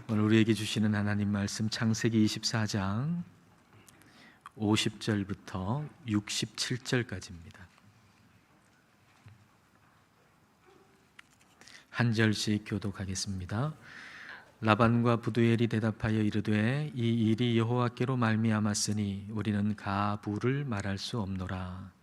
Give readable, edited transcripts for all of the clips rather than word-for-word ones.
오늘 우리에게 주시는 하나님 말씀 창세기 24장 50절부터 67절까지입니다. 한 절씩 교독하겠습니다. 라반과 부두엘이 대답하여 이르되 이 일이 여호와께로 말미암았으니 우리는 가부를 말할 수 없노라.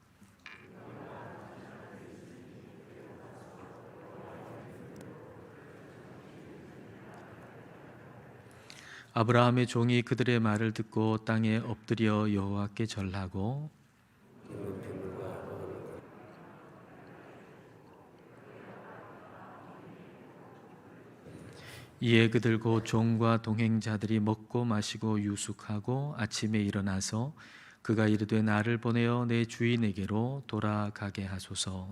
아브라함의 종이 그들의 말을 듣고 땅에 엎드려 여호와께 절하고 이에 그들 곧 종과 동행자들이 먹고 마시고 유숙하고 아침에 일어나서 그가 이르되 나를 보내어 내 주인에게로 돌아가게 하소서.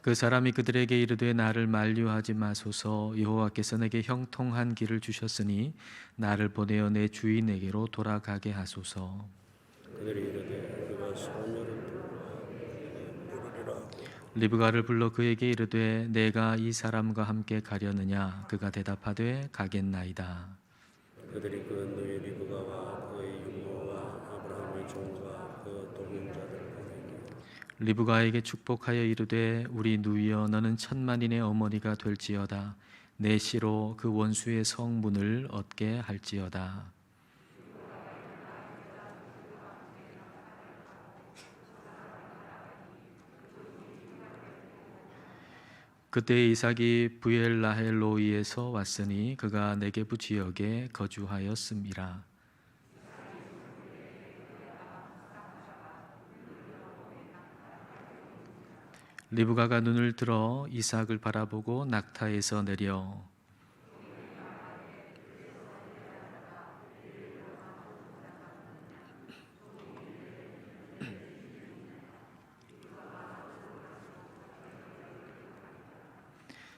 그 사람이 그들에게 이르되 나를 만류하지 마소서. 여호와께서 내게 형통한 길을 주셨으니 나를 보내어 내 주인에게로 돌아가게 하소서. 그들이 이르되 그가 소녀를 부르리라. 리브가를 불러 그에게 이르되 내가 이 사람과 함께 가려느냐. 그가 대답하되 가겠나이다. 그들이 그 너희 리브가와 그의 육모와 아브라함의 종과 그 동행자들을 보내니 리브가에게 축복하여 이르되 우리 누이여 너는 천만인의 어머니가 될지어다. 내 씨로 그 원수의 성문을 얻게 할지어다. 그때 이삭이 브엘라헬로이에서 왔으니 그가 네게부 지역에 거주하였음이라. 리브가가 눈을 들어 이삭을 바라보고 낙타에서 내려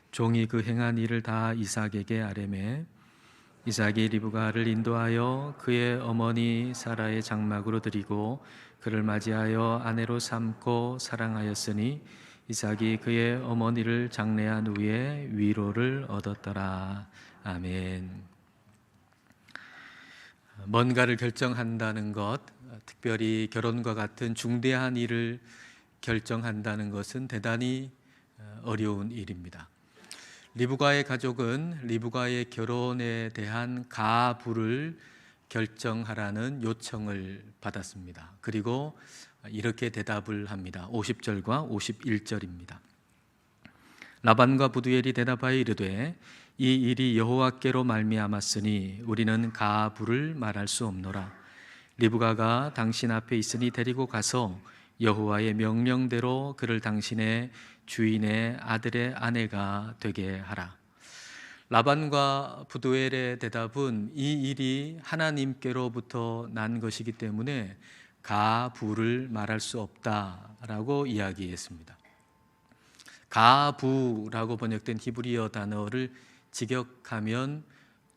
종이 그 행한 일을 다 이삭에게 아뢰매 이삭이 리브가를 인도하여 그의 어머니 사라의 장막으로 들이고 그를 맞이하여 아내로 삼고 사랑하였으니 이삭이 그의 어머니를 장례한 후에 위로를 얻었더라. 아멘. 뭔가를 결정한다는 것, 특별히 결혼과 같은 중대한 일을 결정한다는 것은 대단히 어려운 일입니다. 리브가의 가족은 리브가의 결혼에 대한 가부를 결정하라는 요청을 받았습니다. 그리고 이렇게 대답을 합니다. 50절과 51절입니다. 라반과 부두엘이 대답하여 이르되 이 일이 여호와께로 말미암았으니 우리는 가부를 말할 수 없노라. 리브가가 당신 앞에 있으니 데리고 가서 여호와의 명령대로 그를 당신의 주인의 아들의 아내가 되게 하라. 라반과 부두엘의 대답은 이 일이 하나님께로부터 난 것이기 때문에 가부를 말할 수 없다라고 이야기했습니다. 가부라고 번역된 히브리어 단어를 직역하면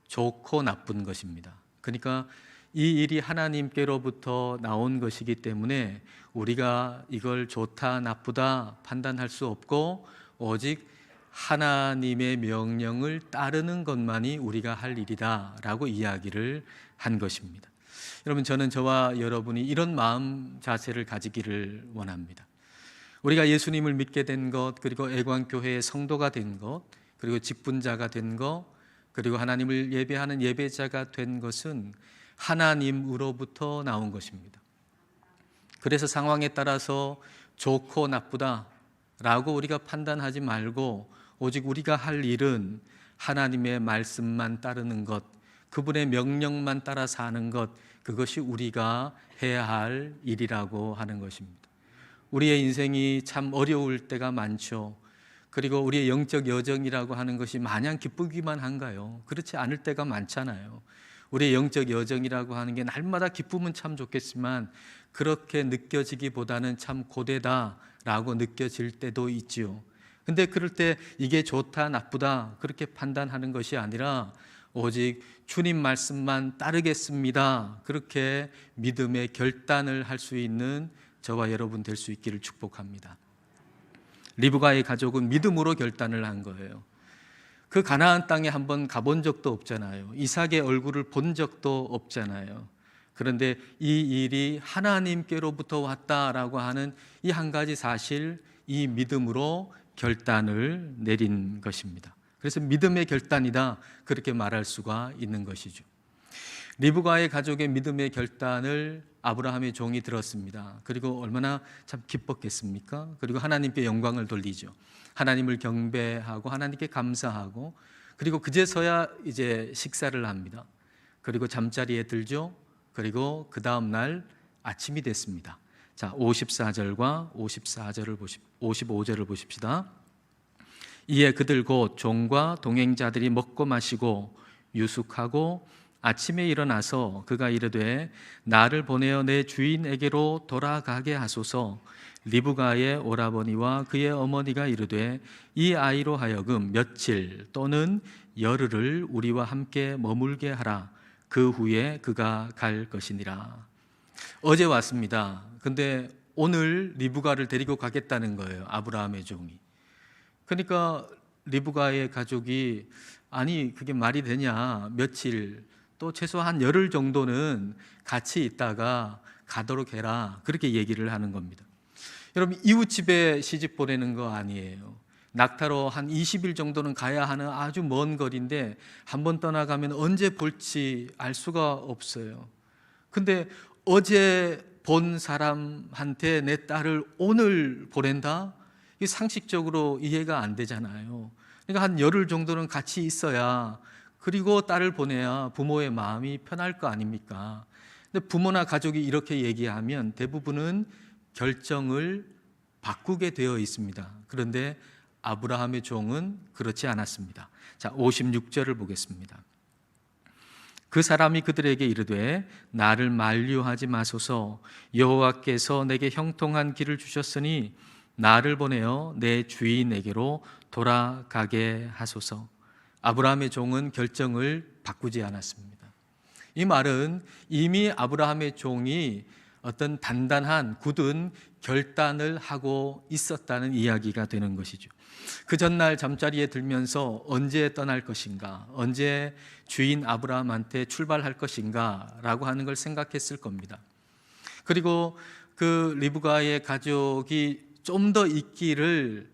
좋고 나쁜 것입니다. 그러니까 이 일이 하나님께로부터 나온 것이기 때문에 우리가 이걸 좋다 나쁘다 판단할 수 없고 오직 하나님의 명령을 따르는 것만이 우리가 할 일이다 라고 이야기를 한 것입니다. 여러분, 저는 저와 여러분이 이런 마음 자세를 가지기를 원합니다. 우리가 예수님을 믿게 된 것, 그리고 애광교회의 성도가 된 것, 그리고 직분자가 된 것, 그리고 하나님을 예배하는 예배자가 된 것은 하나님으로부터 나온 것입니다. 그래서 상황에 따라서 좋고 나쁘다라고 우리가 판단하지 말고 오직 우리가 할 일은 하나님의 말씀만 따르는 것, 그분의 명령만 따라 사는 것, 그것이 우리가 해야 할 일이라고 하는 것입니다. 우리의 인생이 참 어려울 때가 많죠. 그리고 우리의 영적 여정이라고 하는 것이 마냥 기쁘기만 한가요? 그렇지 않을 때가 많잖아요. 우리의 영적 여정이라고 하는 게 날마다 기쁨은 참 좋겠지만 그렇게 느껴지기보다는 참 고되다라고 느껴질 때도 있지요. 근데 그럴 때 이게 좋다 나쁘다 그렇게 판단하는 것이 아니라 오직 주님 말씀만 따르겠습니다. 그렇게 믿음의 결단을 할 수 있는 저와 여러분 될 수 있기를 축복합니다. 리브가의 가족은 믿음으로 결단을 한 거예요. 그 가나안 땅에 한번 가본 적도 없잖아요. 이삭의 얼굴을 본 적도 없잖아요. 그런데 이 일이 하나님께로부터 왔다라고 하는 이 한 가지 사실, 이 믿음으로 결단을 내린 것입니다. 그래서 믿음의 결단이다, 그렇게 말할 수가 있는 것이죠. 리브가의 가족의 믿음의 결단을 아브라함의 종이 들었습니다. 그리고 얼마나 참 기뻤겠습니까? 그리고 하나님께 영광을 돌리죠. 하나님을 경배하고 하나님께 감사하고, 그리고 그제서야 이제 식사를 합니다. 그리고 잠자리에 들죠. 그리고 그 다음 날 아침이 됐습니다. 자, 54절과 55절을 보십시다. 이에 그들 곧 종과 동행자들이 먹고 마시고 유숙하고 아침에 일어나서 그가 이르되 나를 보내어 내 주인에게로 돌아가게 하소서. 리브가의 오라버니와 그의 어머니가 이르되 이 아이로 하여금 며칠 또는 열흘을 우리와 함께 머물게 하라. 그 후에 그가 갈 것이니라. 어제 왔습니다. 근데 오늘 리브가를 데리고 가겠다는 거예요, 아브라함의 종이. 그러니까 리브가의 가족이 아니 그게 말이 되냐, 며칠 또 최소한 열흘 정도는 같이 있다가 가도록 해라, 그렇게 얘기를 하는 겁니다. 여러분, 이웃집에 시집 보내는 거 아니에요. 낙타로 한 20일 정도는 가야 하는 아주 먼 거리인데 한번 떠나가면 언제 볼지 알 수가 없어요. 근데 어제 본 사람한테 내 딸을 오늘 보낸다? 이게 상식적으로 이해가 안 되잖아요. 그러니까 한 열흘 정도는 같이 있어야, 그리고 딸을 보내야 부모의 마음이 편할 거 아닙니까? 근데 부모나 가족이 이렇게 얘기하면 대부분은 결정을 바꾸게 되어 있습니다. 그런데 아브라함의 종은 그렇지 않았습니다. 자, 56절을 보겠습니다. 그 사람이 그들에게 이르되 나를 만류하지 마소서. 여호와께서 내게 형통한 길을 주셨으니 나를 보내어 내 주인에게로 돌아가게 하소서. 아브라함의 종은 결정을 바꾸지 않았습니다. 이 말은 이미 아브라함의 종이 어떤 단단한 굳은 결단을 하고 있었다는 이야기가 되는 것이죠. 그 전날 잠자리에 들면서 언제 떠날 것인가, 언제 주인 아브라함한테 출발할 것인가 라고 하는 걸 생각했을 겁니다. 그리고 그 리브가의 가족이 좀 더 있기를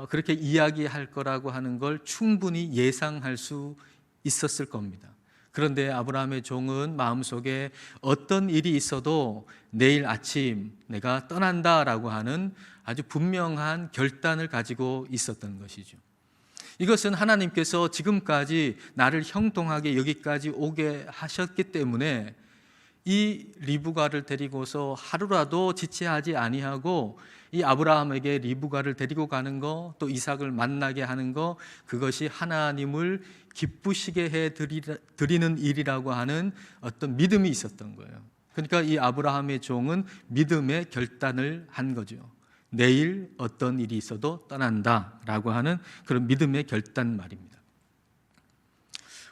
그렇게 이야기할 거라고 하는 걸 충분히 예상할 수 있었을 겁니다. 그런데 아브라함의 종은 마음속에 어떤 일이 있어도 내일 아침 내가 떠난다라고 하는 아주 분명한 결단을 가지고 있었던 것이죠. 이것은 하나님께서 지금까지 나를 형통하게 여기까지 오게 하셨기 때문에 이 리브가를 데리고서 하루라도 지체하지 아니하고 이 아브라함에게 리브가를 데리고 가는 거, 또 이삭을 만나게 하는 거, 그것이 하나님을 기쁘시게 해 드리는 일이라고 하는 어떤 믿음이 있었던 거예요. 그러니까 이 아브라함의 종은 믿음의 결단을 한 거죠. 내일 어떤 일이 있어도 떠난다라고 하는 그런 믿음의 결단 말입니다.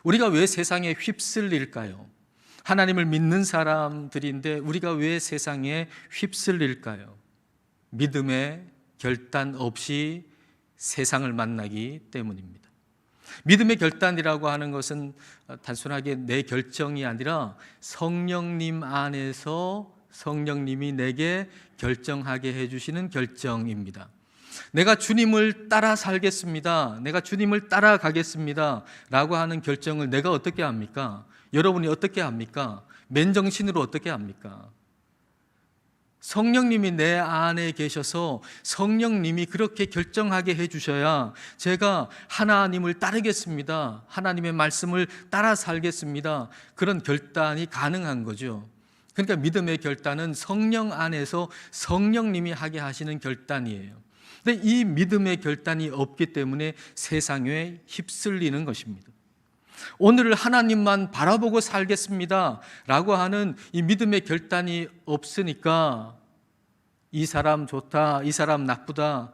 우리가 왜 세상에 휩쓸릴까요? 하나님을 믿는 사람들인데 우리가 왜 세상에 휩쓸릴까요? 믿음의 결단 없이 세상을 만나기 때문입니다. 믿음의 결단이라고 하는 것은 단순하게 내 결정이 아니라 성령님 안에서 성령님이 내게 결정하게 해주시는 결정입니다. 내가 주님을 따라 살겠습니다, 내가 주님을 따라가겠습니다 라고 하는 결정을 내가 어떻게 합니까? 여러분이 어떻게 합니까? 맨정신으로 어떻게 합니까? 성령님이 내 안에 계셔서 성령님이 그렇게 결정하게 해주셔야 제가 하나님을 따르겠습니다, 하나님의 말씀을 따라 살겠습니다, 그런 결단이 가능한 거죠. 그러니까 믿음의 결단은 성령 안에서 성령님이 하게 하시는 결단이에요. 근데 이 믿음의 결단이 없기 때문에 세상에 휩쓸리는 것입니다. 오늘을 하나님만 바라보고 살겠습니다 라고 하는 이 믿음의 결단이 없으니까 이 사람 좋다, 이 사람 나쁘다,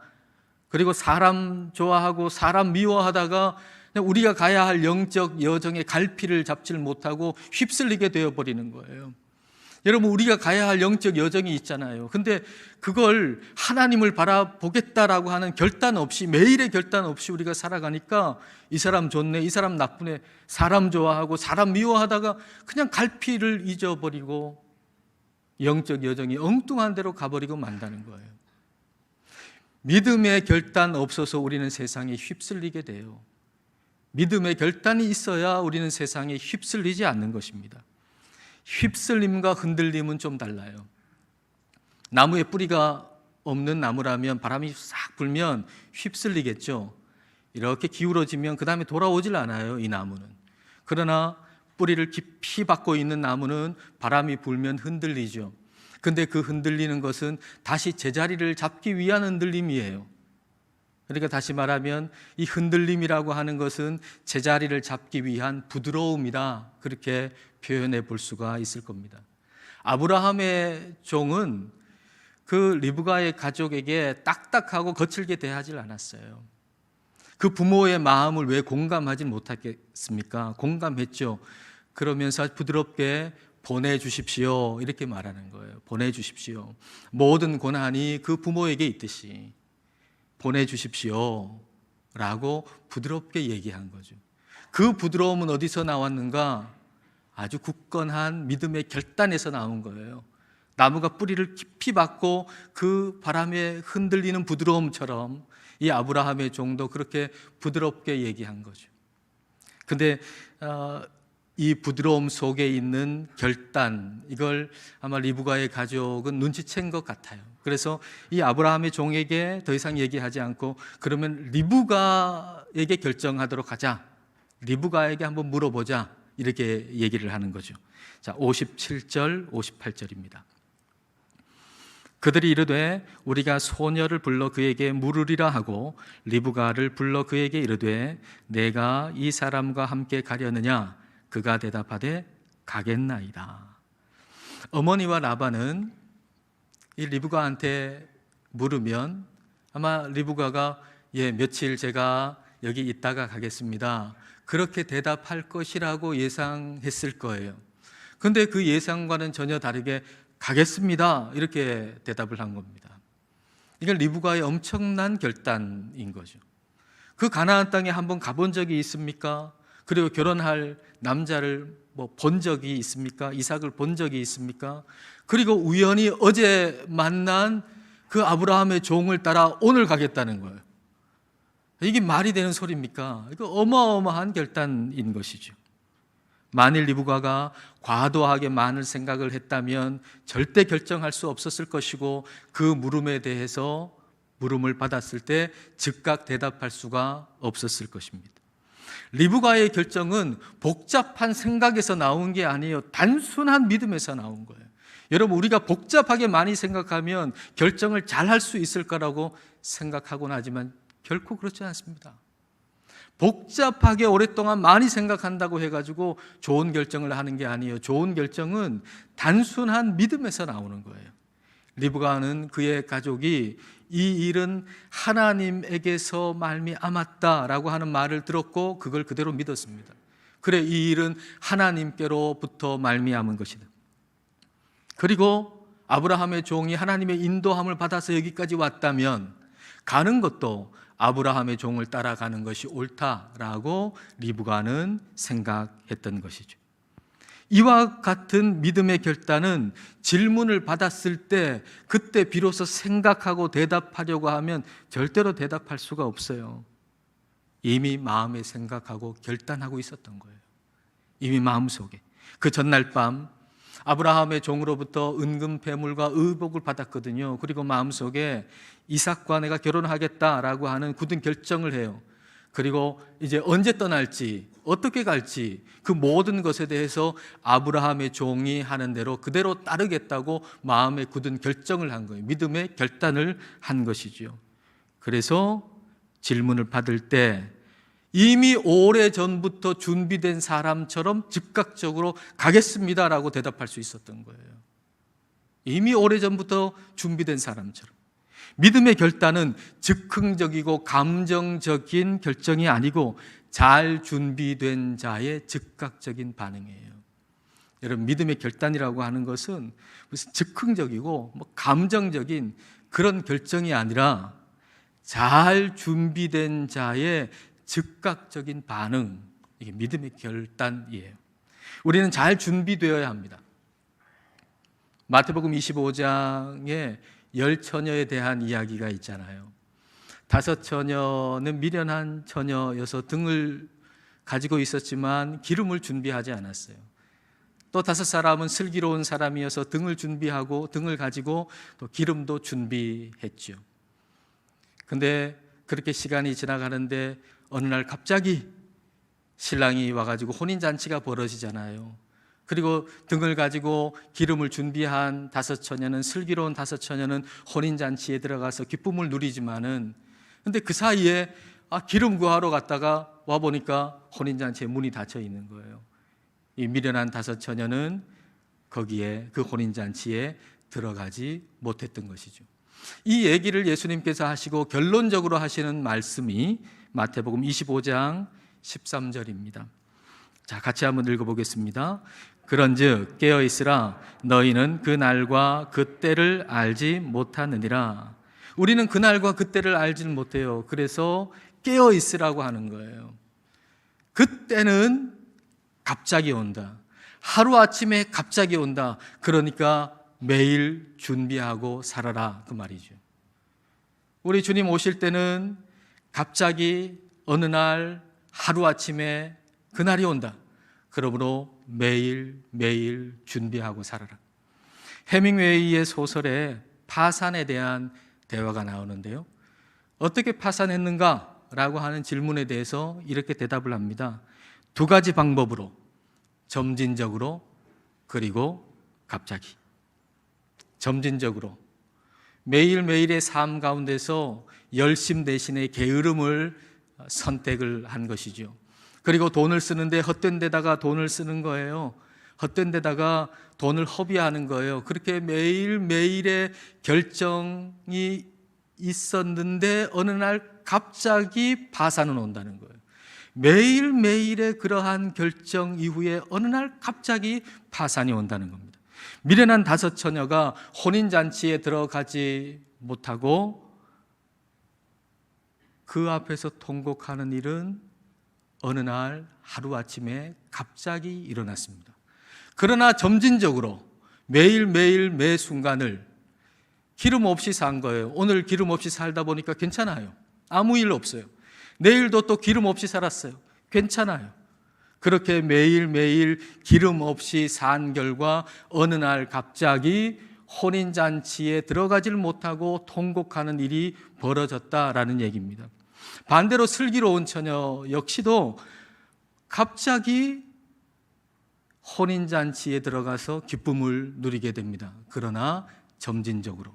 그리고 사람 좋아하고 사람 미워하다가 그냥 우리가 가야 할 영적 여정의 갈피를 잡지를 못하고 휩쓸리게 되어버리는 거예요. 여러분, 우리가 가야 할 영적 여정이 있잖아요. 근데 그걸 하나님을 바라보겠다라고 하는 결단 없이, 매일의 결단 없이 우리가 살아가니까 이 사람 좋네, 이 사람 나쁘네, 사람 좋아하고 사람 미워하다가 그냥 갈피를 잊어버리고 영적 여정이 엉뚱한 데로 가버리고 만다는 거예요. 믿음의 결단 없어서 우리는 세상에 휩쓸리게 돼요. 믿음의 결단이 있어야 우리는 세상에 휩쓸리지 않는 것입니다. 휩쓸림과 흔들림은 좀 달라요. 나무에 뿌리가 없는 나무라면 바람이 싹 불면 휩쓸리겠죠. 이렇게 기울어지면 그 다음에 돌아오질 않아요, 이 나무는. 그러나 뿌리를 깊이 받고 있는 나무는 바람이 불면 흔들리죠. 근데 그 흔들리는 것은 다시 제자리를 잡기 위한 흔들림이에요. 그러니까 다시 말하면 이 흔들림이라고 하는 것은 제자리를 잡기 위한 부드러움이다, 그렇게 표현해 볼 수가 있을 겁니다. 아브라함의 종은 그 리브가의 가족에게 딱딱하고 거칠게 대하지 않았어요. 그 부모의 마음을 왜 공감하지 못하겠습니까? 공감했죠. 그러면서 부드럽게 보내주십시오, 이렇게 말하는 거예요. 보내주십시오. 모든 고난이 그 부모에게 있듯이 보내주십시오 라고 부드럽게 얘기한 거죠. 그 부드러움은 어디서 나왔는가? 아주 굳건한 믿음의 결단에서 나온 거예요. 나무가 뿌리를 깊이 받고 그 바람에 흔들리는 부드러움처럼 이 아브라함의 종도 그렇게 부드럽게 얘기한 거죠. 근데 이 부드러움 속에 있는 결단, 이걸 아마 리브가의 가족은 눈치챈 것 같아요. 그래서 이 아브라함의 종에게 더 이상 얘기하지 않고, 그러면 리브가에게 결정하도록 하자, 리브가에게 한번 물어보자, 이렇게 얘기를 하는 거죠. 자, 57절 58절입니다. 그들이 이르되 우리가 소녀를 불러 그에게 물으리라 하고 리브가를 불러 그에게 이르되 내가 이 사람과 함께 가려느냐? 그가 대답하되 가겠나이다. 어머니와 라반은 이 리브가한테 물으면 아마 리브가가 며칠 제가 여기 있다가 가겠습니다, 그렇게 대답할 것이라고 예상했을 거예요. 그런데 그 예상과는 전혀 다르게 가겠습니다, 이렇게 대답을 한 겁니다. 이건 리브가의 엄청난 결단인 거죠. 그 가나안 땅에 한번 가본 적이 있습니까? 그리고 결혼할 남자를 본 적이 있습니까? 이삭을 본 적이 있습니까? 그리고 우연히 어제 만난 그 아브라함의 종을 따라 오늘 가겠다는 거예요. 이게 말이 되는 소리입니까? 이거 어마어마한 결단인 것이죠. 만일 리브가가 과도하게 많은 생각을 했다면 절대 결정할 수 없었을 것이고, 그 물음에 대해서 물음을 받았을 때 즉각 대답할 수가 없었을 것입니다. 리브가의 결정은 복잡한 생각에서 나온 게 아니에요. 단순한 믿음에서 나온 거예요. 여러분, 우리가 복잡하게 많이 생각하면 결정을 잘 할 수 있을 거라고 생각하곤 하지만 결코 그렇지 않습니다. 복잡하게 오랫동안 많이 생각한다고 해가지고 좋은 결정을 하는 게 아니에요. 좋은 결정은 단순한 믿음에서 나오는 거예요. 리브가는 그의 가족이 이 일은 하나님에게서 말미암았다라고 하는 말을 들었고 그걸 그대로 믿었습니다. 그래, 이 일은 하나님께로부터 말미암은 것이다. 그리고 아브라함의 종이 하나님의 인도함을 받아서 여기까지 왔다면 가는 것도 아브라함의 종을 따라가는 것이 옳다라고 리브가는 생각했던 것이죠. 이와 같은 믿음의 결단은 질문을 받았을 때 그때 비로소 생각하고 대답하려고 하면 절대로 대답할 수가 없어요. 이미 마음에 생각하고 결단하고 있었던 거예요. 이미 마음속에. 그 전날 밤 아브라함의 종으로부터 은금 배물과 의복을 받았거든요. 그리고 마음속에 이삭과 내가 결혼하겠다라고 하는 굳은 결정을 해요. 그리고 이제 언제 떠날지, 어떻게 갈지 그 모든 것에 대해서 아브라함의 종이 하는 대로 그대로 따르겠다고 마음에 굳은 결정을 한 거예요. 믿음의 결단을 한 것이죠. 그래서 질문을 받을 때 이미 오래전부터 준비된 사람처럼 즉각적으로 가겠습니다라고 대답할 수 있었던 거예요. 이미 오래전부터 준비된 사람처럼. 믿음의 결단은 즉흥적이고 감정적인 결정이 아니고 잘 준비된 자의 즉각적인 반응이에요. 여러분, 믿음의 결단이라고 하는 것은 무슨 즉흥적이고 감정적인 그런 결정이 아니라 잘 준비된 자의 즉각적인 반응, 이게 믿음의 결단이에요. 우리는 잘 준비되어야 합니다. 마태복음 25장에 10처녀에 대한 이야기가 있잖아요. 5처녀는 미련한 처녀여서 등을 가지고 있었지만 기름을 준비하지 않았어요. 또 5사람은 슬기로운 사람이어서 등을 준비하고 등을 가지고 또 기름도 준비했죠. 근데 그렇게 시간이 지나가는데 어느 날 갑자기 신랑이 와가지고 혼인잔치가 벌어지잖아요. 그리고 등을 가지고 기름을 준비한 5처녀는, 슬기로운 5처녀는 혼인잔치에 들어가서 기쁨을 누리지만은, 근데 그 사이에 기름 구하러 갔다가 와보니까 혼인잔치에 문이 닫혀 있는 거예요. 이 미련한 5처녀는 거기에 그 혼인잔치에 들어가지 못했던 것이죠. 이 얘기를 예수님께서 하시고 결론적으로 하시는 말씀이 마태복음 25장 13절입니다. 자, 같이 한번 읽어보겠습니다. 그런즉 깨어있으라, 너희는 그 날과 그 때를 알지 못하느니라. 우리는 그 날과 그 때를 알지는 못해요. 그래서 깨어있으라고 하는 거예요. 그때는 갑자기 온다. 하루아침에 갑자기 온다. 그러니까 매일 준비하고 살아라, 그 말이죠. 우리 주님 오실 때는 갑자기 어느 날 하루아침에 그날이 온다. 그러므로 매일 준비하고 살아라. 해밍웨이의 소설에 파산에 대한 대화가 나오는데요. 어떻게 파산했는가? 라고 하는 질문에 대해서 이렇게 대답을 합니다. 2가지 방법으로, 점진적으로, 그리고 갑자기. 점진적으로 매일매일의 삶 가운데서 열심 대신에 게으름을 선택을 한 것이죠. 그리고 돈을 쓰는데 헛된 데다가 돈을 쓰는 거예요. 헛된 데다가 돈을 허비하는 거예요. 그렇게 매일매일의 결정이 있었는데 어느 날 갑자기 파산은 온다는 거예요. 매일매일의 그러한 결정 이후에 어느 날 갑자기 파산이 온다는 겁니다. 미련한 5처녀가 혼인잔치에 들어가지 못하고 그 앞에서 통곡하는 일은 어느 날 하루아침에 갑자기 일어났습니다. 그러나 점진적으로 매일매일 매 순간을 기름 없이 산 거예요. 오늘 기름 없이 살다 보니까 괜찮아요. 아무 일 없어요. 내일도 또 기름 없이 살았어요. 괜찮아요. 그렇게 매일매일 기름 없이 산 결과 어느 날 갑자기 혼인잔치에 들어가질 못하고 통곡하는 일이 벌어졌다라는 얘기입니다. 반대로 슬기로운 처녀 역시도 갑자기 혼인잔치에 들어가서 기쁨을 누리게 됩니다. 그러나 점진적으로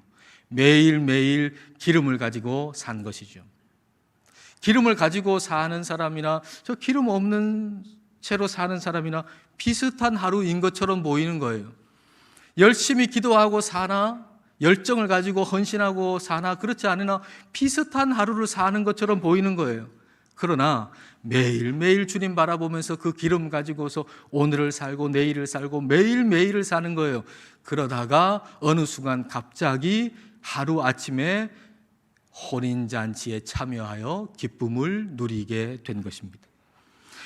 매일매일 기름을 가지고 산 것이죠. 기름을 가지고 사는 사람이나 저 기름 없는 채로 사는 사람이나 비슷한 하루인 것처럼 보이는 거예요. 열심히 기도하고 사나, 열정을 가지고 헌신하고 사나, 그렇지 않으나 비슷한 하루를 사는 것처럼 보이는 거예요. 그러나 매일매일 주님 바라보면서 그 기름 가지고서 오늘을 살고 내일을 살고 매일매일을 사는 거예요. 그러다가 어느 순간 갑자기 하루아침에 혼인잔치에 참여하여 기쁨을 누리게 된 것입니다.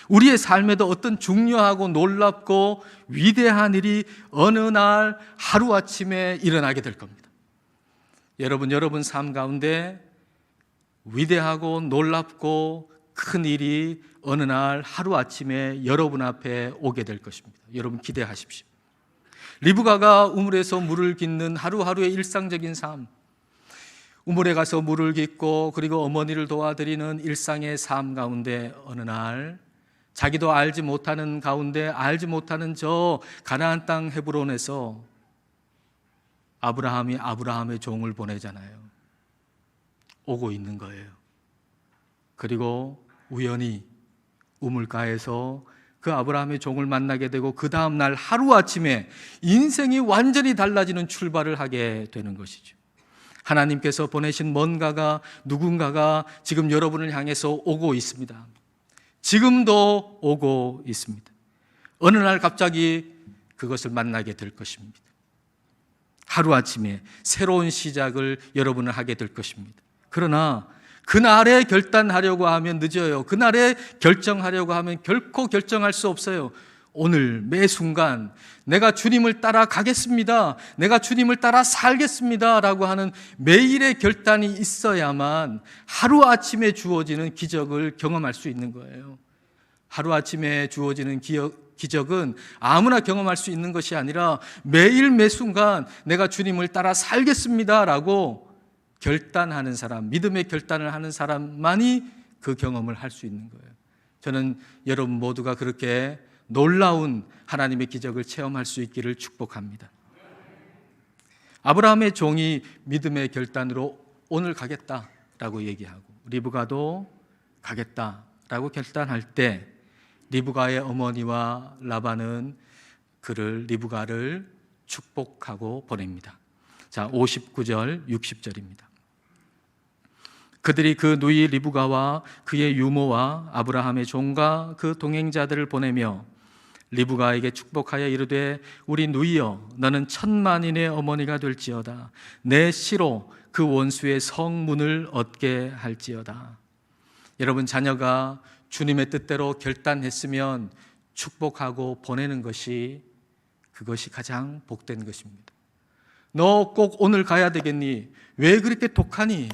우리의 삶에도 어떤 중요하고 놀랍고 위대한 일이 어느 날 하루아침에 일어나게 될 겁니다. 여러분 삶 가운데 위대하고 놀랍고 큰 일이 어느 날 하루아침에 여러분 앞에 오게 될 것입니다. 여러분 기대하십시오. 리브가가 우물에서 물을 깃는 하루하루의 일상적인 삶, 우물에 가서 물을 깃고 그리고 어머니를 도와드리는 일상의 삶 가운데 어느 날 자기도 알지 못하는 가운데 알지 못하는 저 가나안 땅 헤브론에서 아브라함이 아브라함의 종을 보내잖아요. 오고 있는 거예요. 그리고 우연히 우물가에서 그 아브라함의 종을 만나게 되고 그 다음 날 하루아침에 인생이 완전히 달라지는 출발을 하게 되는 것이죠. 하나님께서 보내신 뭔가가, 누군가가 지금 여러분을 향해서 오고 있습니다. 지금도 오고 있습니다. 어느 날 갑자기 그것을 만나게 될 것입니다. 하루아침에 새로운 시작을 여러분은 하게 될 것입니다. 그러나 그날에 결단하려고 하면 늦어요. 그날에 결정하려고 하면 결코 결정할 수 없어요. 오늘 매 순간 내가 주님을 따라 가겠습니다. 내가 주님을 따라 살겠습니다. 라고 하는 매일의 결단이 있어야만 하루아침에 주어지는 기적을 경험할 수 있는 거예요. 하루아침에 주어지는 기적은 아무나 경험할 수 있는 것이 아니라 매일 매 순간 내가 주님을 따라 살겠습니다. 라고 결단하는 사람, 믿음의 결단을 하는 사람만이 그 경험을 할 수 있는 거예요. 저는 여러분 모두가 그렇게 놀라운 하나님의 기적을 체험할 수 있기를 축복합니다. 아브라함의 종이 믿음의 결단으로 오늘 가겠다라고 얘기하고 리브가도 가겠다라고 결단할 때 리브가의 어머니와 라반은 리브가를 축복하고 보냅니다. 자, 59절, 60절입니다. 그들이 그 누이 리브가와 그의 유모와 아브라함의 종과 그 동행자들을 보내며 리브가에게 축복하여 이르되 우리 누이여 너는 천만인의 어머니가 될지어다. 내 씨로 그 원수의 성문을 얻게 할지어다. 여러분, 자녀가 주님의 뜻대로 결단했으면 축복하고 보내는 것이 그것이 가장 복된 것입니다. 너 꼭 오늘 가야 되겠니? 왜 그렇게 독하니?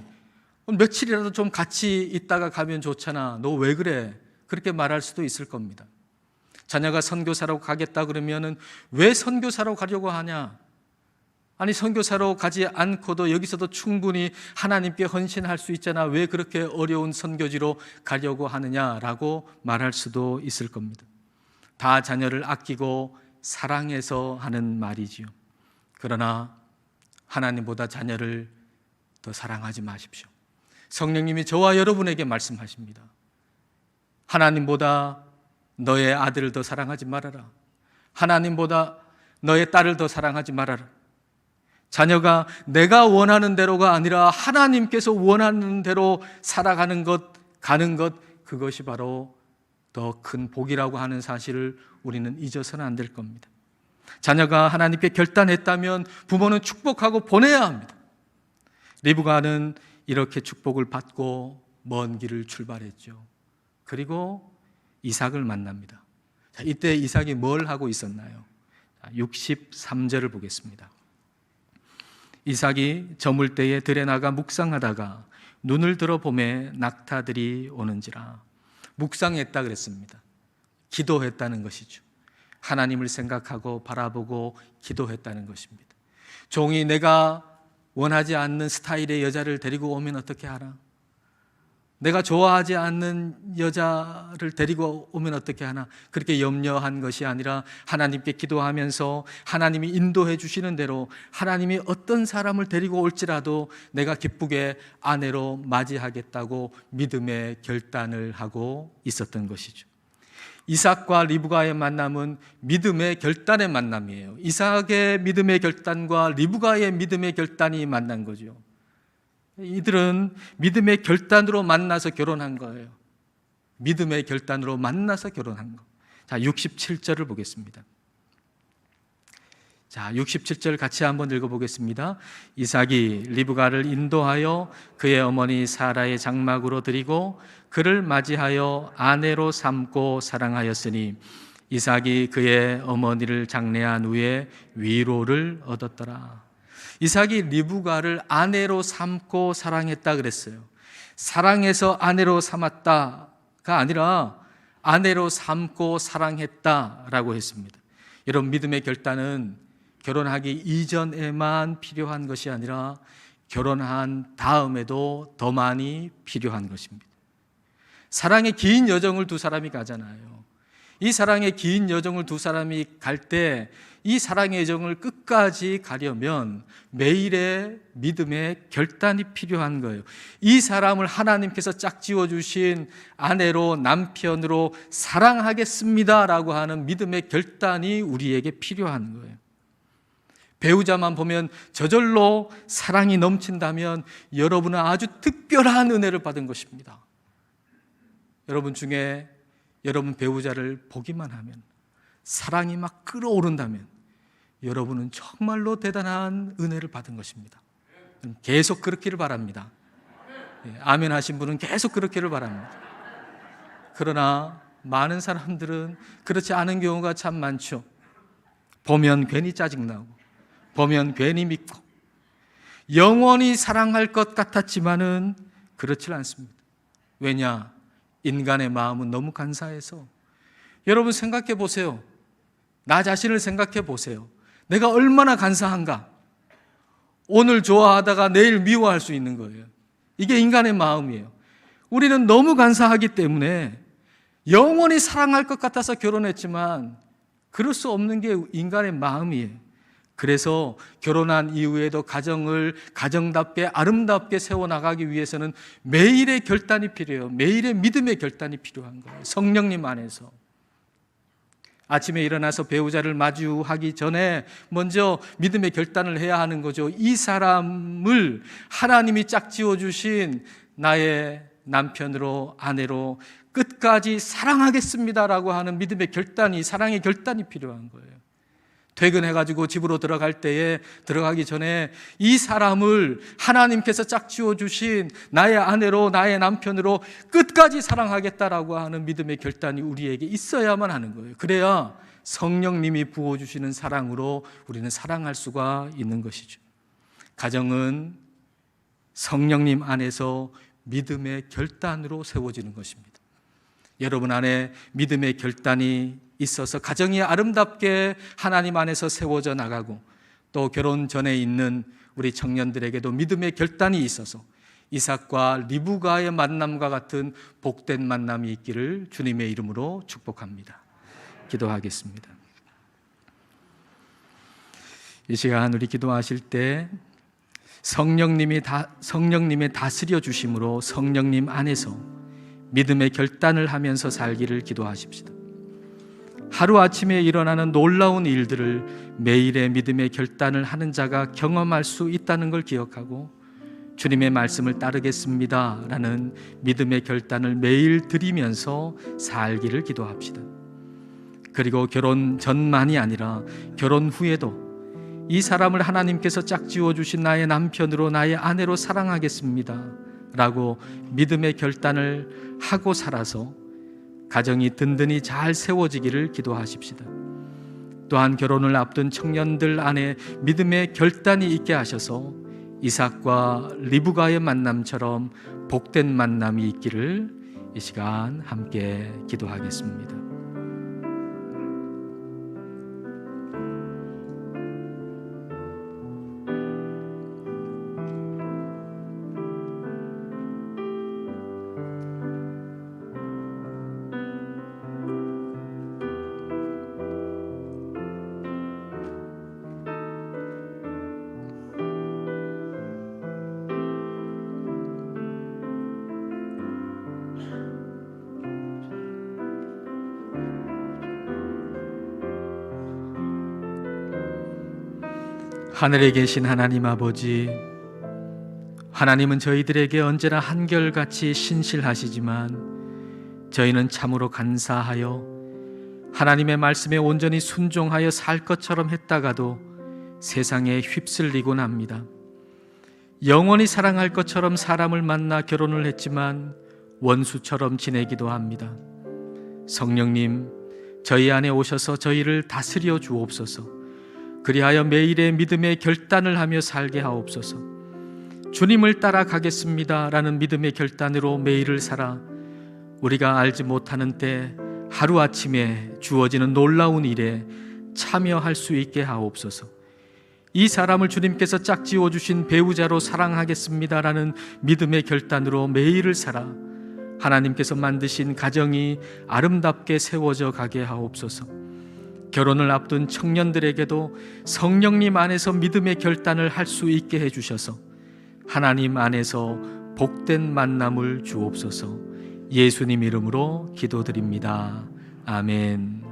며칠이라도 좀 같이 있다가 가면 좋잖아. 너 왜 그래? 그렇게 말할 수도 있을 겁니다. 자녀가 선교사로 가겠다 그러면은 왜 선교사로 가려고 하냐? 아니, 선교사로 가지 않고도 여기서도 충분히 하나님께 헌신할 수 있잖아. 왜 그렇게 어려운 선교지로 가려고 하느냐라고 말할 수도 있을 겁니다. 다 자녀를 아끼고 사랑해서 하는 말이지요. 그러나 하나님보다 자녀를 더 사랑하지 마십시오. 성령님이 저와 여러분에게 말씀하십니다. 하나님보다 너의 아들을 더 사랑하지 말아라. 하나님보다 너의 딸을 더 사랑하지 말아라. 자녀가 내가 원하는 대로가 아니라 하나님께서 원하는 대로 살아가는 것, 가는 것, 그것이 바로 더 큰 복이라고 하는 사실을 우리는 잊어서는 안 될 겁니다. 자녀가 하나님께 결단했다면 부모는 축복하고 보내야 합니다. 리브가는 이렇게 축복을 받고 먼 길을 출발했죠. 그리고 이삭을 만납니다. 자, 이때 이삭이 뭘 하고 있었나요? 63절을 보겠습니다. 이삭이 저물 때에 들에 나가 묵상하다가 눈을 들어 보매 낙타들이 오는지라. 묵상했다 그랬습니다. 기도했다는 것이죠. 하나님을 생각하고 바라보고 기도했다는 것입니다. 종이 내가 원하지 않는 스타일의 여자를 데리고 오면 어떻게 하나? 내가 좋아하지 않는 여자를 데리고 오면 어떻게 하나? 그렇게 염려한 것이 아니라 하나님께 기도하면서 하나님이 인도해 주시는 대로 하나님이 어떤 사람을 데리고 올지라도 내가 기쁘게 아내로 맞이하겠다고 믿음의 결단을 하고 있었던 것이죠. 이삭과 리브가의 만남은 믿음의 결단의 만남이에요. 이삭의 믿음의 결단과 리브가의 믿음의 결단이 만난 거죠. 이들은 믿음의 결단으로 만나서 결혼한 거예요. 믿음의 결단으로 만나서 결혼한 거. 자, 67절을 보겠습니다. 자, 67절 같이 한번 읽어보겠습니다. 이삭이 리브가를 인도하여 그의 어머니 사라의 장막으로 드리고 그를 맞이하여 아내로 삼고 사랑하였으니 이삭이 그의 어머니를 장례한 후에 위로를 얻었더라. 이삭이 리브가를 아내로 삼고 사랑했다 그랬어요. 사랑해서 아내로 삼았다가 아니라 아내로 삼고 사랑했다라고 했습니다. 여러분, 믿음의 결단은 결혼하기 이전에만 필요한 것이 아니라 결혼한 다음에도 더 많이 필요한 것입니다. 사랑의 긴 여정을 두 사람이 가잖아요. 이 사랑의 긴 여정을 두 사람이 갈 때 이 사랑의 여정을 끝까지 가려면 매일의 믿음의 결단이 필요한 거예요. 이 사람을 하나님께서 짝지어 주신 아내로, 남편으로 사랑하겠습니다라고 하는 믿음의 결단이 우리에게 필요한 거예요. 배우자만 보면 저절로 사랑이 넘친다면 여러분은 아주 특별한 은혜를 받은 것입니다. 여러분 중에 여러분 배우자를 보기만 하면, 사랑이 막 끓어오른다면 여러분은 정말로 대단한 은혜를 받은 것입니다. 계속 그렇기를 바랍니다. 아멘 하신 분은 계속 그렇기를 바랍니다. 그러나 많은 사람들은 그렇지 않은 경우가 참 많죠. 보면 괜히 짜증나고, 보면 괜히 밉고, 영원히 사랑할 것 같았지만은 그렇지 않습니다. 왜냐? 인간의 마음은 너무 간사해서. 여러분 생각해 보세요. 나 자신을 생각해 보세요. 내가 얼마나 간사한가? 오늘 좋아하다가 내일 미워할 수 있는 거예요. 이게 인간의 마음이에요. 우리는 너무 간사하기 때문에 영원히 사랑할 것 같아서 결혼했지만 그럴 수 없는 게 인간의 마음이에요. 그래서 결혼한 이후에도 가정을 가정답게 아름답게 세워나가기 위해서는 매일의 결단이 필요해요. 매일의 믿음의 결단이 필요한 거예요. 성령님 안에서. 아침에 일어나서 배우자를 마주하기 전에 먼저 믿음의 결단을 해야 하는 거죠. 이 사람을 하나님이 짝지어 주신 나의 남편으로, 아내로 끝까지 사랑하겠습니다라고 하는 믿음의 결단이, 사랑의 결단이 필요한 거예요. 퇴근해가지고 집으로 들어가기 전에 이 사람을 하나님께서 짝지어 주신 나의 아내로, 나의 남편으로 끝까지 사랑하겠다라고 하는 믿음의 결단이 우리에게 있어야만 하는 거예요. 그래야 성령님이 부어주시는 사랑으로 우리는 사랑할 수가 있는 것이죠. 가정은 성령님 안에서 믿음의 결단으로 세워지는 것입니다. 여러분 안에 믿음의 결단이 있어서 가정이 아름답게 하나님 안에서 세워져 나가고, 또 결혼 전에 있는 우리 청년들에게도 믿음의 결단이 있어서 이삭과 리브가의 만남과 같은 복된 만남이 있기를 주님의 이름으로 축복합니다. 기도하겠습니다. 이 시간 우리 기도하실 때 성령님의 다스려 주심으로 성령님 안에서 믿음의 결단을 하면서 살기를 기도하십시다. 하루아침에 일어나는 놀라운 일들을 매일의 믿음의 결단을 하는 자가 경험할 수 있다는 걸 기억하고, 주님의 말씀을 따르겠습니다 라는 믿음의 결단을 매일 드리면서 살기를 기도합시다. 그리고 결혼 전만이 아니라 결혼 후에도 이 사람을 하나님께서 짝지어 주신 나의 남편으로, 나의 아내로 사랑하겠습니다 라고 믿음의 결단을 하고 살아서 가정이 든든히 잘 세워지기를 기도하십시다. 또한 결혼을 앞둔 청년들 안에 믿음의 결단이 있게 하셔서 이삭과 리브가의 만남처럼 복된 만남이 있기를 이 시간 함께 기도하겠습니다. 하늘에 계신 하나님 아버지, 하나님은 저희들에게 언제나 한결같이 신실하시지만 저희는 참으로 간사하여 하나님의 말씀에 온전히 순종하여 살 것처럼 했다가도 세상에 휩쓸리곤 합니다. 영원히 사랑할 것처럼 사람을 만나 결혼을 했지만 원수처럼 지내기도 합니다. 성령님, 저희 안에 오셔서 저희를 다스려 주옵소서. 그리하여 매일의 믿음의 결단을 하며 살게 하옵소서. 주님을 따라가겠습니다 라는 믿음의 결단으로 매일을 살아 우리가 알지 못하는 때 하루아침에 주어지는 놀라운 일에 참여할 수 있게 하옵소서. 이 사람을 주님께서 짝지어 주신 배우자로 사랑하겠습니다 라는 믿음의 결단으로 매일을 살아 하나님께서 만드신 가정이 아름답게 세워져 가게 하옵소서. 결혼을 앞둔 청년들에게도 성령님 안에서 믿음의 결단을 할 수 있게 해주셔서 하나님 안에서 복된 만남을 주옵소서. 예수님 이름으로 기도드립니다. 아멘.